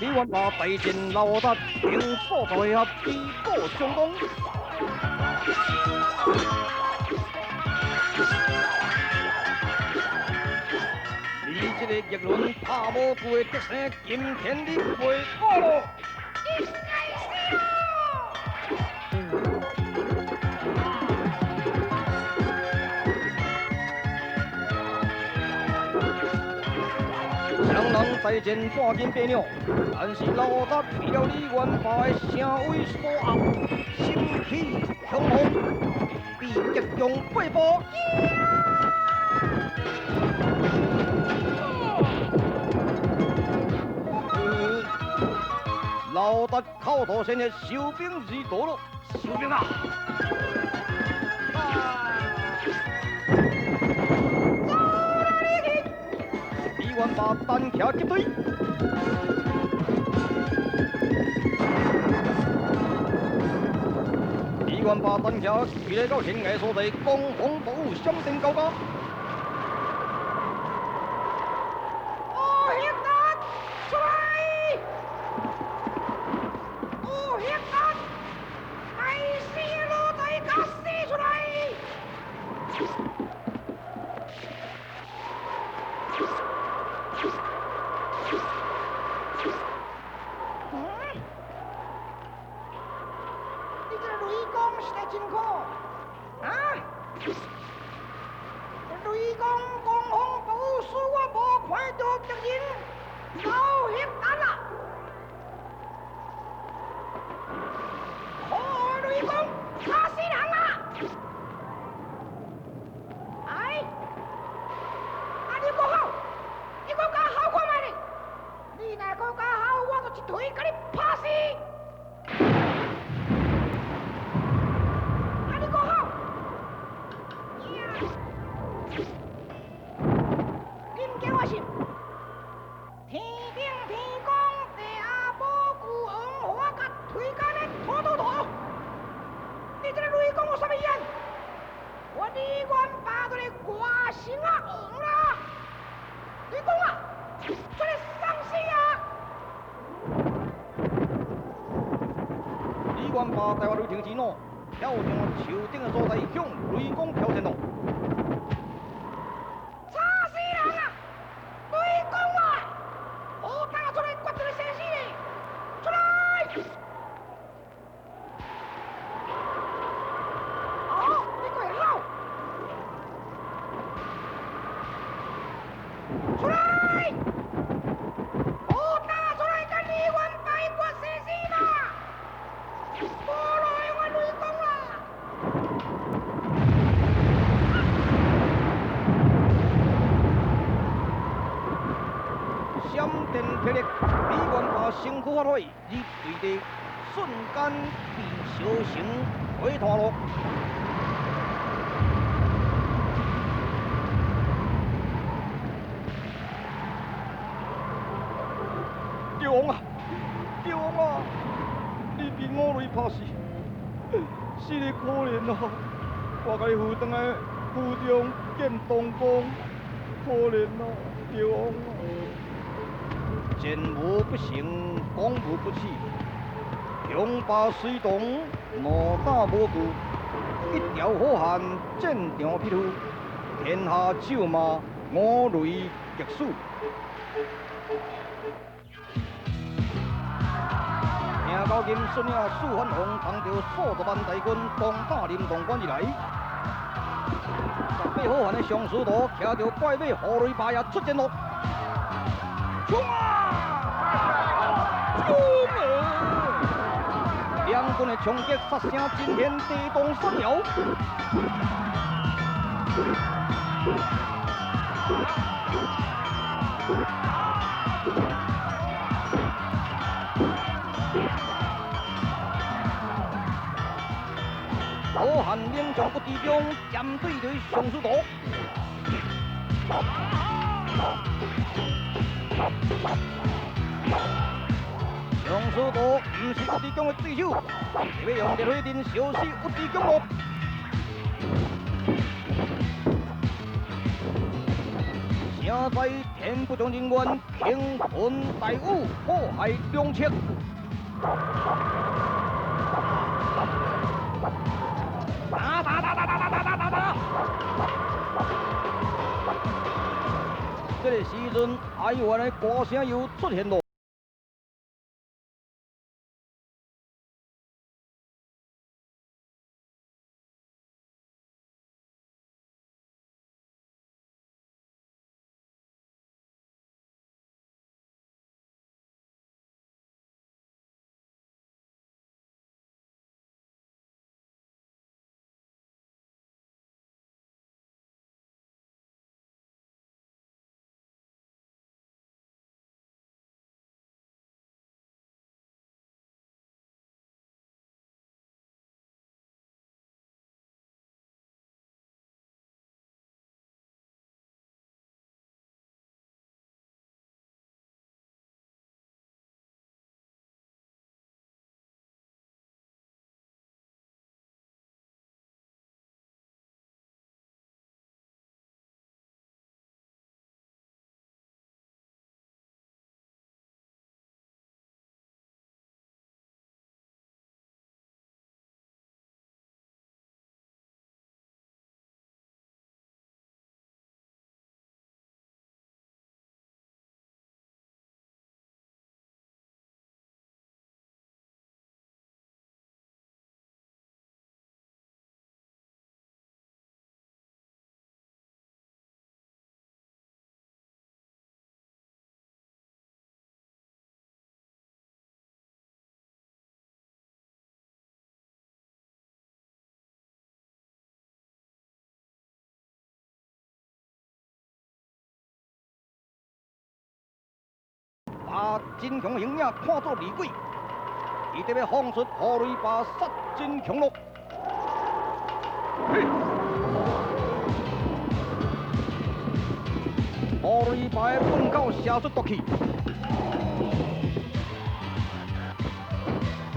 李元霸大战老达，并所在合比武相当。你这个逆轮拍无骨的特生，今天你袂过咯！双人大战半斤八两，但是老达被了李元霸的声威所压，心气汹汹，被击中背部。老达口头先的收兵而夺了，收兵啊！李元霸单骑击队。李元霸单骑飞来到天涯所在，攻防保护闪电交加。元霸台湾雷霆之怒，跳上树顶的所在，向雷公挑战咯。差死人啊！雷公啊！好打出来，决这个生死嘞！出来！好，你快好！出来！好打出来，跟李元霸决生死嘛！ 过来，我雷公啦！闪电霹雳，李元霸身躯发挥，入对地，瞬间被烧成灰炭咯。帝王啊，帝王啊！ 你被五雷拍死，死得可怜啊！我甲你扶倒来府中见东宫，可怜啊，帝王啊！战无不胜，攻无不起，雄霸水动，无打无顾，一条好汉战场匹夫，天下咒骂五雷极速。 听到金孙呀，苏焕宏扛着数十万大军攻打灵洞关而来，18好汉的上师徒骑着怪马虎雷霸也出战咯！冲啊！冲啊！两军的冲击杀声震天，地动山摇。好汉领将不敌中，战对对上师徒。上师徒不是不敌中的对手，要用热血阵烧死不敌中咯。正在天不将人员倾盆大雨，祸害良策。打！这个时阵，哀怨的歌声又出现了。把金强形影看作厉鬼，伊得要放出火雷把杀金强咯。火雷把的棍镐射出毒气，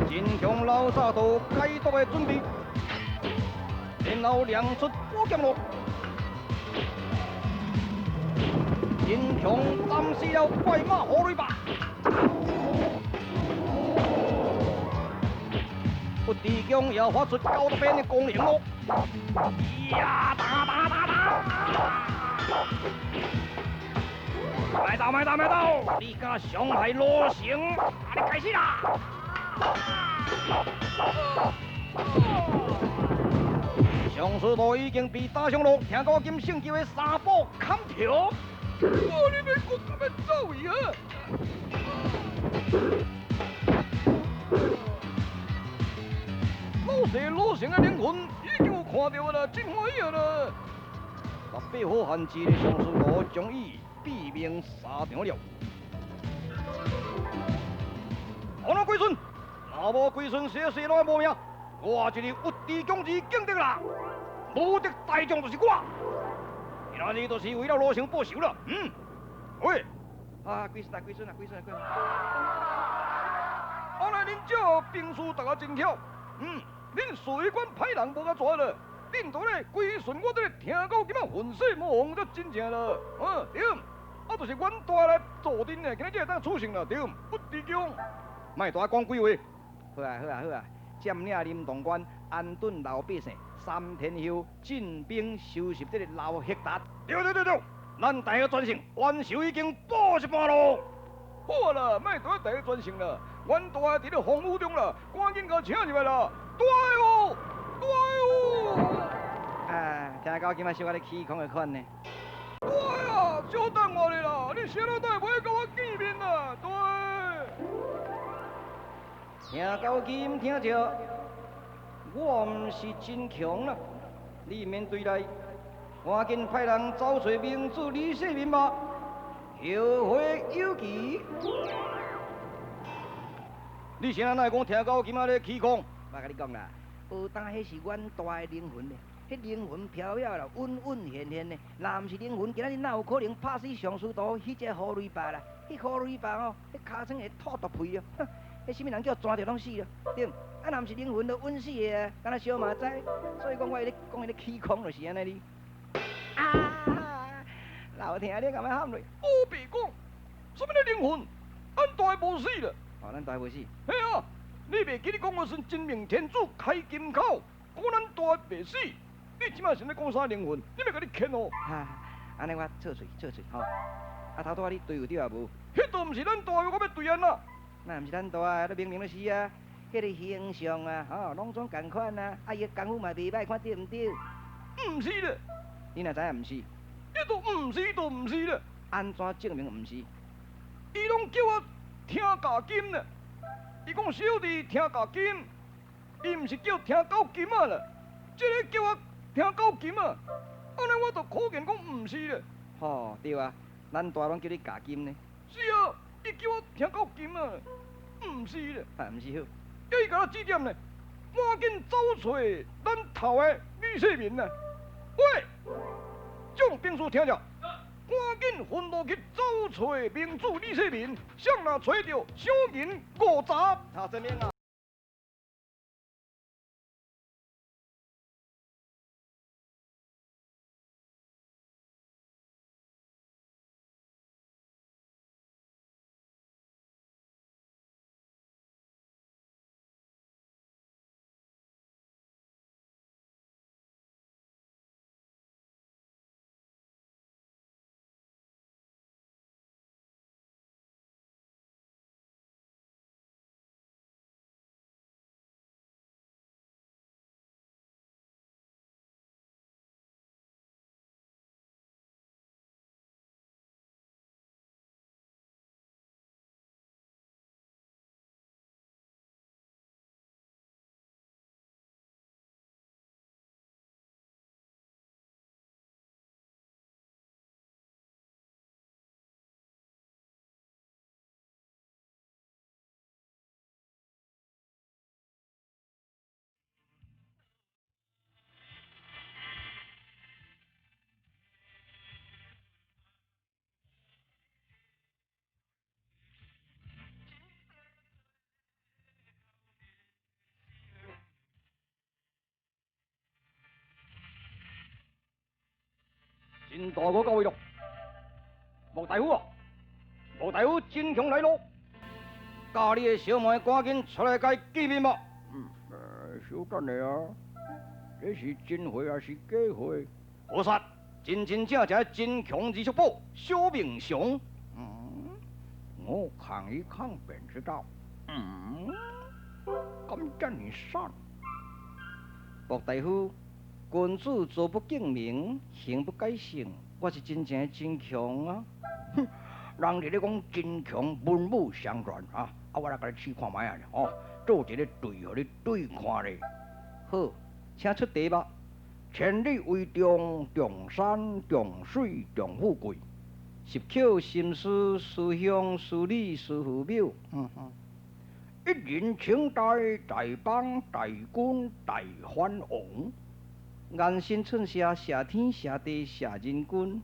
金强老早都解毒的准备，然后亮出宝剑咯。金强斬死了怪馬火雷霸，不敵強也發出高得邊的光亮咯。呀！打！埋到！你家傷害羅成，你開始啦！上次都已經被打傷了，聽講今勝機的三寶砍條。你要國咁樣走呀？羅成的靈魂已經有看到啦，真歡喜啦！18號限制的上司都將伊斃命殺掉了。好啦，歸順，若無歸順，寫來無命，我這裡無敵強之警敵啦，無敵大將就是我。今日就是為了羅成報仇了。喂，歸順啊！我來恁這兵書大家真巧。恁水管歹人無甲抓了，恁都咧歸順我都咧聽到今仔混世魔王，這真正了。對，就是阮帶來坐陣的，今仔才會當出城了，對，不敵強。莫大講幾話。好啊，佔領林東關，安頓老百姓，3天後進兵收拾這個老黑達。對，咱大家專程，元首已經報一半咯。好啦，莫大家專程啦，阮大喺咧防務中啦，趕緊甲請入來啦。對哦！聽講今仔小可咧起空的款呢。對啊，小等我哋啦，你寫到都係唔會甲我見面啦。對。聽到今聽着，我唔是真強啦。你面對來，趕緊派人找找明主李世民吧，後會有期。你現在哪會講聽到今仔咧起空？我甲你講啦，有當迄是阮大的靈魂咧，迄靈魂飄飄啦，穩現咧。若毋是靈魂，今仔日哪有可能拍死上司徒迄隻火雷霸啦？迄火雷霸哦，迄尻川會吐毒屁哦，迄啥物人叫抓着攏死了，對？若毋是靈魂，就穩死的啊，敢若小馬仔。所以講我咧講迄個起空就是安尼哩。老听你干嘛喊嘞？我别讲，什么的灵魂，俺大无死了。哦，咱大袂死。嘿啊，你袂记你讲我是真命天子开金口，果咱大袂死。你即摆是咧讲啥灵魂？你别甲你骗哦。哈，安尼我错嘴吼。啊，头拄仔你对有对啊无？迄都毋是咱大，我要对安啦。那毋是咱大啊，那明明就是啊。迄个形象啊，吼，拢总共款啊。啊，伊功夫嘛袂歹，看对毋对？毋是咧。你若知影毋是？伊都毋是，都毋是咧。安怎证明毋是？伊拢叫我听假金呢。伊讲小弟听假金，伊毋是叫听狗金啊啦。这个叫我听狗金啊，安尼我就可见讲毋是咧。吼，对啊，咱大拢叫你假金呢。是啊，伊叫我听狗金啊，毋是咧。啊，毋是好。伊甲我指点呢，赶紧走找咱头的吕世民啊！喂，众兵士听着，赶紧分落去找找明主吕世民，想若找着小人5查。好，这边啊。真大个到位咯！莫大夫啊，莫大夫真强来咯！家里的小妹赶紧出来解见面吧。小等下啊，这是真货还是假货？何杀？真正的真强二叔宝，小明雄。我看一看便知道。咁真善。莫大夫，君子坐不敬名，行不改姓，我是真正真强啊！哼，人哋咧讲真强，文武双全啊！我来甲你试看卖啊！做一个对互你对看咧。好，请出题吧。千里为重，重山重水重富贵。十巧心思，思乡思理思父母。一人清代，大邦大君大藩王。安心寸下，谢天谢地谢人君。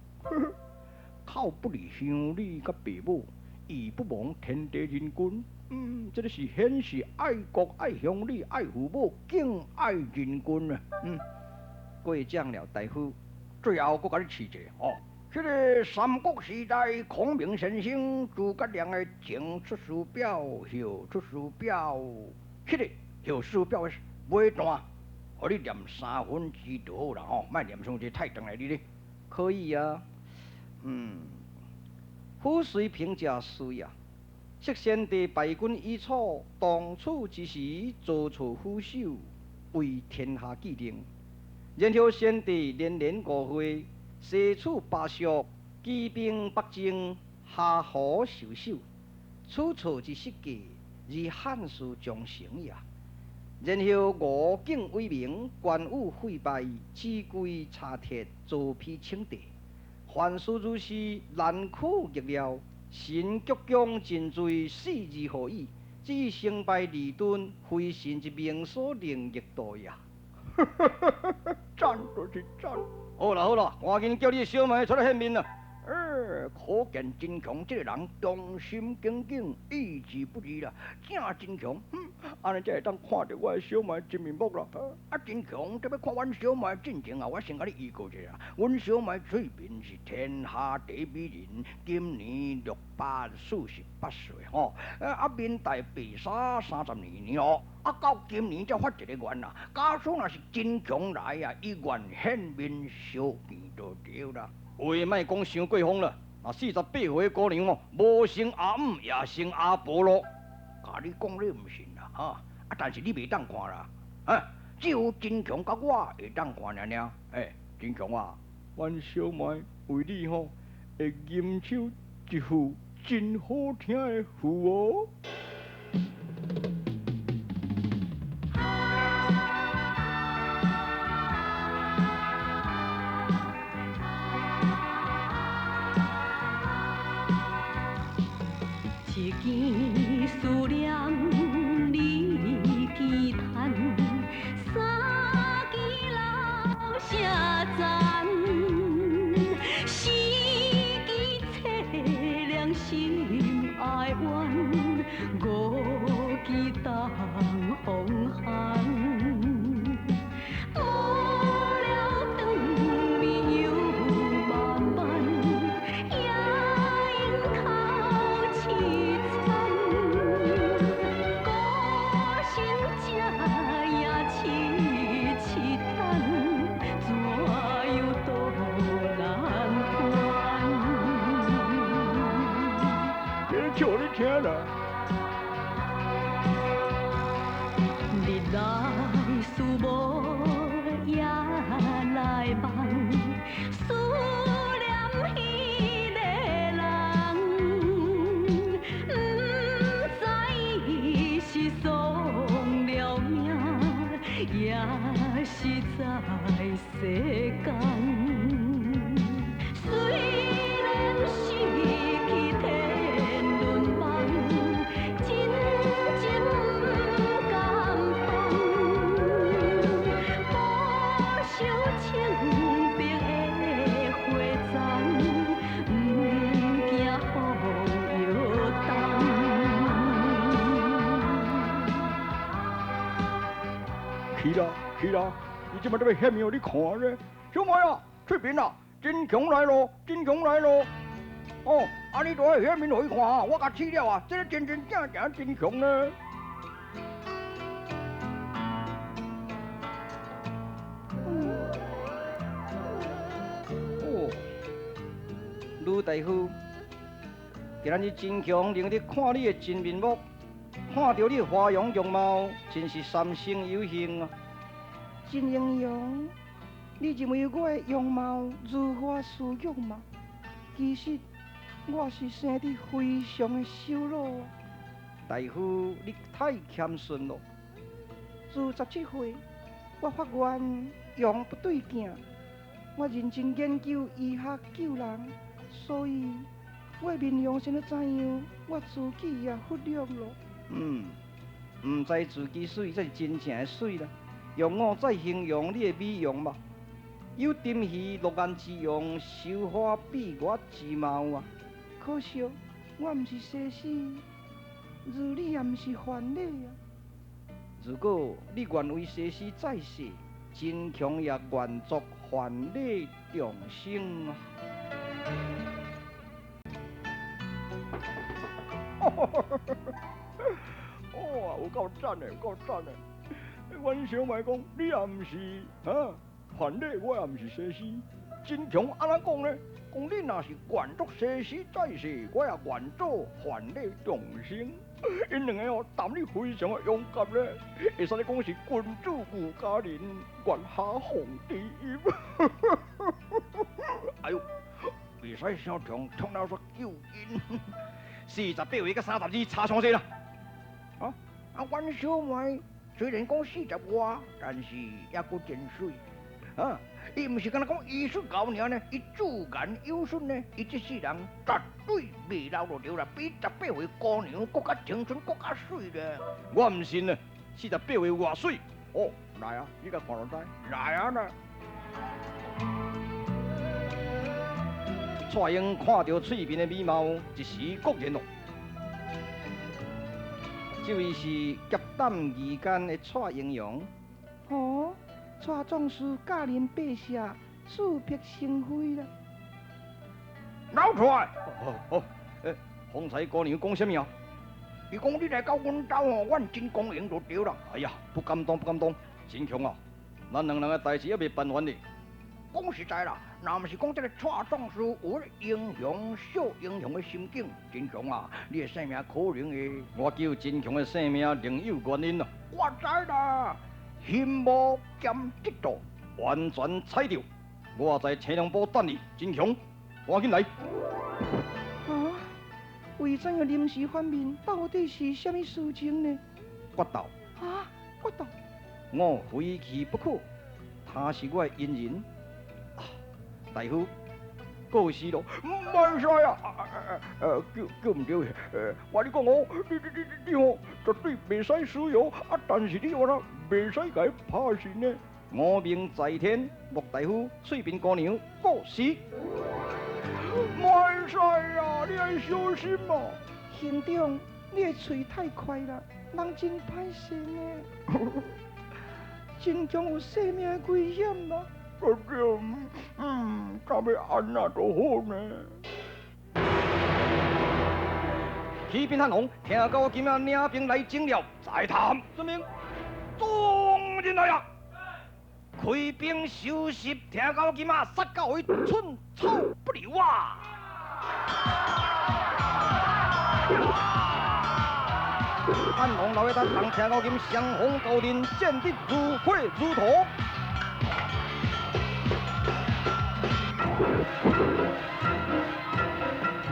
靠不离乡里甲父母，义不忘天地人君。这个是显示爱国爱乡里爱父母敬爱人君啊。过奖了，大夫。最后，我甲你试一个哦。这个三国时代，孔明先生诸葛亮的前出师表，后出师表，这个后出师表的尾段，互你念3分之就好啦吼，莫念上这太长来你咧。可以啊。虎随评价是啊。昔先帝败军已楚，当处之时，遭错虎首，为天下既定。然后先帝连连误会，西处巴蜀，击兵北征，下河受首。此错之失计，而汉室将成也。然后吴境为名，官武溃败，子规查铁，遭批称帝。凡事如是，难可逆料。神局将尽罪，死而何以？只成败利钝，非神之命所能逆度也。赞就是赞。好啦好啦，赶紧叫你小妹出来献面啦！可见真强这个人忠心耿耿，意志不移啦，正真强。安尼才会当看到我的小妹真面目啦。真强，这要看阮小妹进前啊，我先甲你预告一下，阮小妹水平是天下第一美人，今年648岁吼，面带白纱30年哦，到今年才发一个愿啦。假使若是真强来啊，伊愿显面小便就对啦。话莫讲伤过风了，啊48岁姑娘哦，无生阿姆也生阿婆咯。甲你讲你唔信啦，但是你袂当看啦，只有真强甲我会当看尔尔。真强啊，阮小妹为你吼，会吟唱一副真好听的曲哦。一件思念你记叹，三件老写赞，四件凄凉心哀怨，五件当风寒。叫你听啦。日来思无夜来梦，思念彼个人，不知伊是丧了命，也是在世间。去啦！你即摆都要显耀你看咧，小妹啊，出面啦，真强来咯，真强来咯！你都要显面互伊看啊！我甲试了啊，这个真正正真强呢。卢大夫，今日真强令你看你的真面目，看到你花容容貌，真是三生有幸啊！真英勇，你认为我的容貌如花似玉吗？其实我是生得非常的羞辱啊！大夫，你太谦逊了。自17岁，我发愿用不对镜，我认真研究医学救人，所以我的面容先怎样，我自己也忽略了。唔知自己水才是真正的水啦。用我再形容你的美容吧，有丁鱼落雁之容，绣花比我之貌啊！可惜我唔是西施，如你也唔是范丽啊。如果你愿为西施再世，真强也愿作范丽众生啊！有够赞的，有够赞的！阮小妹讲，你也唔是范丽，我也唔是西施，真强安怎讲呢？讲你若是愿作西施再世，我也愿做范丽众生。因两个谈你非常的勇敢咧，会使你讲是君主顾佳人，愿下皇第一。哎呦，袂使小强冲到说救因。48岁甲32差上济啦。阮小妹虽然讲40外，但是也阁真水。伊唔是敢若讲医术高尔呢，伊自然有顺呢，伊这世人绝对未老就对啦，比18岁姑娘更加青春，更加水咧。我唔信啊，48岁偌水。来啊，你甲看就知。来啊啦！蔡英看到翠萍的美貌，一时愕然咯。这位是夹胆义干的蔡英勇。哦，蔡壮士驾临拜社，事必成非啦。老蔡，哦，方才姑娘讲什么啊？伊讲你来到阮家哦，阮真高兴就对了。哎呀，不敢当，真强啊！咱两人的代志还未办完呢。讲实在啦，若毋是讲这个蔡壮士有英雄小英雄的心境，真强啊！你的性命可能会，我救真强的性命另有原因啊！我知啦，心无兼得度。完全猜到，我在青龙堡等你，真强，赶紧来！啊，为怎样临时反面，到底是什么事情呢？决斗，啊，我懂。我非去不可，他是我的恩人。啊，大夫，告辞咯。唔使啊，叫唔对，我你讲我，你哦，绝对袂使使用，但是你话啦，袂使甲伊拍死呢。我命在天，莫大夫翠屏姑娘告辞。唔使啊，你要小心啊！县长，你的嘴太快啦，人真歹势呢。真强有生命的危险啦。敢要安那就好呢？启禀汉王，听到今仔领兵来征了，再谈。遵命。众人来啊！开兵收拾，听到今仔杀到为寸草不留啊！汉王老爷咱当听到今相逢高人，见得如火如荼。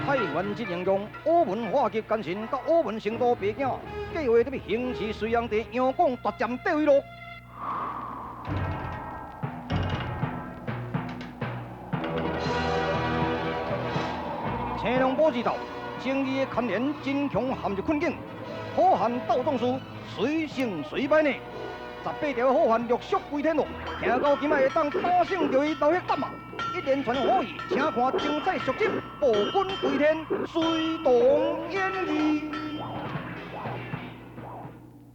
太原之英雄，欧文化及奸臣，甲欧文成都白囝，计划得要行刺隋炀帝，杨广夺占帝位咯。青龙堡之道，正义的牵连，真强陷入困境，好汉斗壮士，随胜随败呢。18条好汉陆续归天咯，听到今仔会当打胜着伊老血胆啊！一连串好戏，请看精彩续集，报君归天，随同演义。